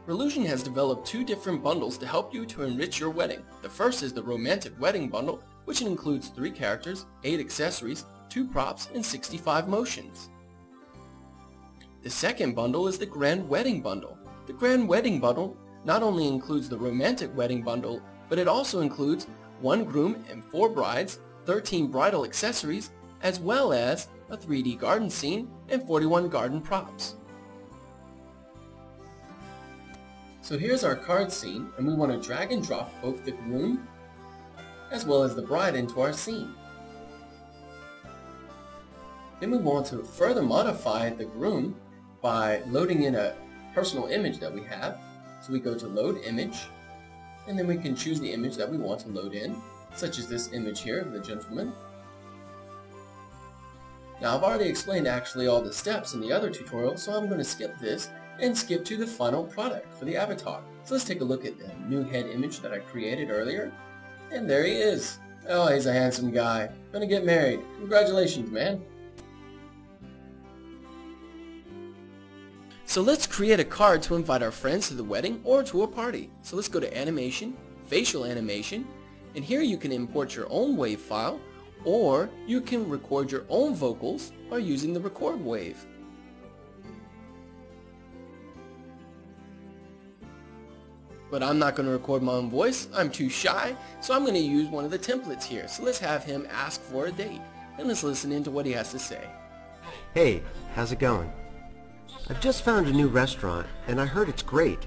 Reallsuion has developed two different bundles to help you to enrich your wedding. The first is the Romantic Wedding Bundle, which includes 3 characters, 8 accessories, 2 props, and 65 motions. The second bundle is the Grand Wedding Bundle. The Grand Wedding Bundle not only includes the Romantic Wedding Bundle, but it also includes 1 groom and 4 brides, 13 bridal accessories, as well as a 3D garden scene and 41 garden props. So here's our card scene, and we want to drag and drop both the groom as well as the bride into our scene. Then we want to further modify the groom by loading in a personal image that we have. So we go to Load Image, and then we can choose the image that we want to load in, such as this image here of the gentleman. Now I've already explained actually all the steps in the other tutorial, so I'm going to skip this and skip to the final product for the avatar. So let's take a look at the new head image that I created earlier. And there he is. Oh, he's a handsome guy. Gonna get married. Congratulations, man. So let's create a card to invite our friends to the wedding or to a party. So let's go to Animation, Facial Animation, and here you can import your own wave file, or you can record your own vocals by using the record wave. But I'm not going to record my own voice. I'm too shy, so I'm going to use one of the templates here. So let's have him ask for a date, and let's listen into what he has to say. Hey, how's it going? I've just found a new restaurant, and I heard it's great.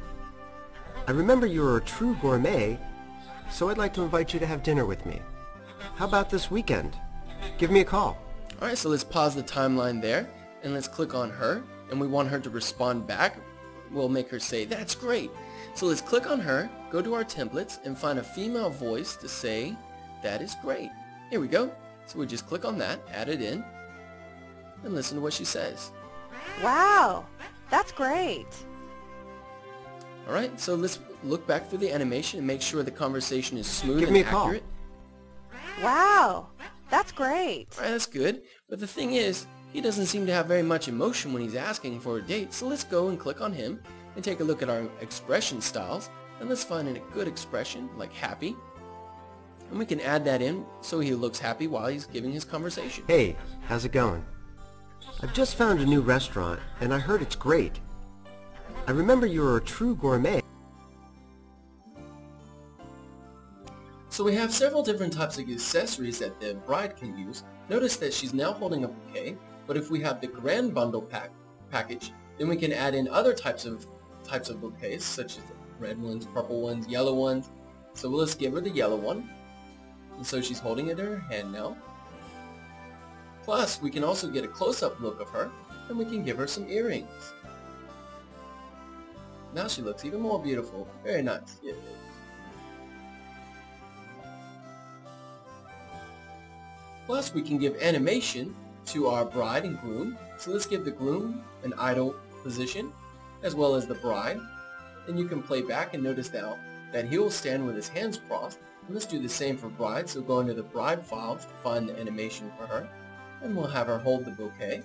I remember you're a true gourmet, so I'd like to invite you to have dinner with me. How about this weekend? Give me a call. Alright, so let's pause the timeline there, and let's click on her, and we want her to respond back. We'll make her say, that's great. So let's click on her, go to our templates, and find a female voice to say, that is great. Here we go. So we just click on that, add it in, and listen to what she says. Wow, that's great. Alright, so let's look back through the animation and make sure the conversation is smooth Give and me a call. accurate. Wow, that's great. Alright, that's good. But the thing is, he doesn't seem to have very much emotion when he's asking for a date. So let's go and click on him and take a look at our expression styles. And let's find a good expression, like happy. And we can add that in so he looks happy while he's giving his conversation. Hey, how's it going? I've just found a new restaurant, and I heard it's great. I remember you're a true gourmet. So we have several different types of accessories that the bride can use. Notice that she's now holding a bouquet, but if we have the grand bundle package, then we can add in other types of bouquets, such as red ones, purple ones, yellow ones. So let's give her the yellow one. And so she's holding it in her hand now. Plus, we can also get a close-up look of her, and we can give her some earrings. Now she looks even more beautiful. Very nice. Yeah. Plus, we can give animation to our bride and groom. So let's give the groom an idle position, as well as the bride. And you can play back and notice now that he will stand with his hands crossed. And let's do the same for bride. So go into the bride files to find the animation for her. And we'll have her hold the bouquet.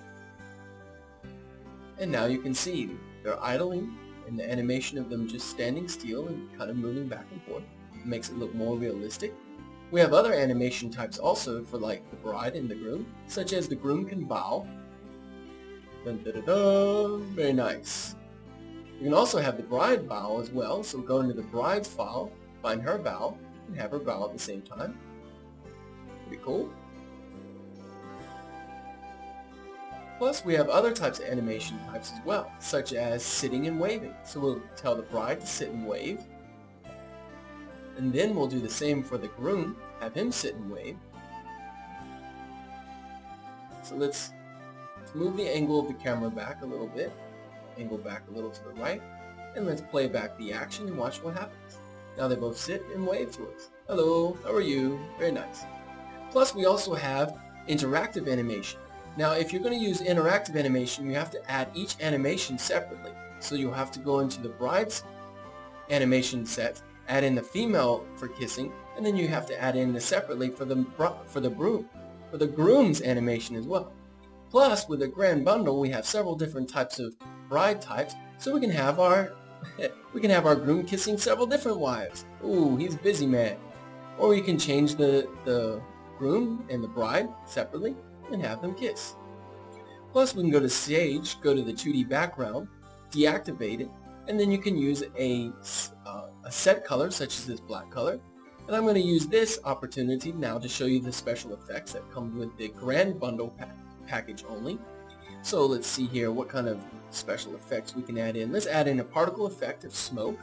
And now you can see they're idling, and the animation of them just standing still and kind of moving back and forth. It makes it look more realistic. We have other animation types also for like the bride and the groom, such as the groom can bow. Dun, dun, dun, dun. Very nice. You can also have the bride bow as well, so go into the bride's file, find her bow, and have her bow at the same time. Pretty cool. Plus, we have other types of animation types as well, such as sitting and waving. So we'll tell the bride to sit and wave. And then we'll do the same for the groom, have him sit and wave. So let's move the angle of the camera back a little bit, angle back a little to the right, and let's play back the action and watch what happens. Now they both sit and wave to us. Hello, how are you? Very nice. Plus, we also have interactive animation. Now, if you're going to use interactive animation, you have to add each animation separately. So you'll have to go into the bride's animation set, add in the female for kissing, and then you have to add in the separately for the groom's animation as well. Plus, with the grand bundle, we have several different types of bride types, so we can have our We can have our groom kissing several different wives. Ooh, he's a busy man. Or we can change the groom and the bride separately and have them kiss. Plus, we can go to Stage, go to the 2D background, deactivate it, and then you can use a set color, such as this black color. And I'm going to use this opportunity now to show you the special effects that come with the Grand Bundle package only. So let's see here what kind of special effects we can add in. Let's add in a particle effect of smoke.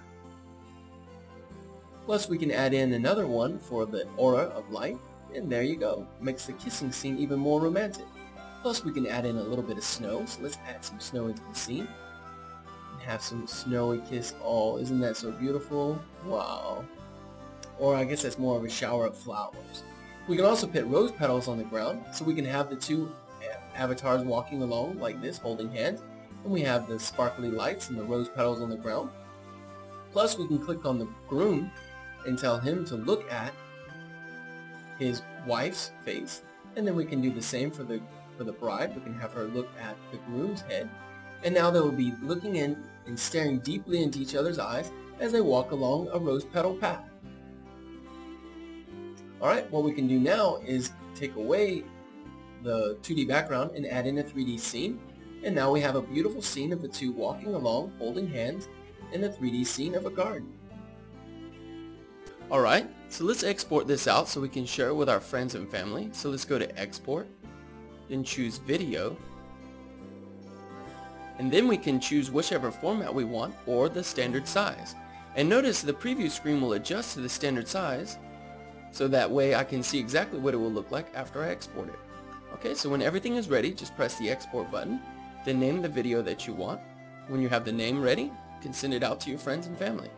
Plus we can add in another one for the aura of light. And there you go. Makes the kissing scene even more romantic. Plus we can add in a little bit of snow. So let's add some snow into the scene. And have some snowy kiss. Oh, isn't that so beautiful? Wow. Or I guess that's more of a shower of flowers. We can also put rose petals on the ground. So we can have the two avatars walking along like this, holding hands. And we have the sparkly lights and the rose petals on the ground. Plus we can click on the groom and tell him to look at his wife's face. And then we can do the same for the bride. We can have her look at the groom's head. And now they will be looking in and staring deeply into each other's eyes as they walk along a rose petal path. Alright, what we can do now is take away the 2D background and add in a 3D scene. And now we have a beautiful scene of the two walking along, holding hands, in a 3D scene of a garden. Alright, so let's export this out so we can share it with our friends and family. So let's go to Export, then choose Video, and then we can choose whichever format we want or the standard size. And notice the preview screen will adjust to the standard size, so that way I can see exactly what it will look like after I export it. Okay, so when everything is ready, just press the export button, then name the video that you want. When you have the name ready, you can send it out to your friends and family.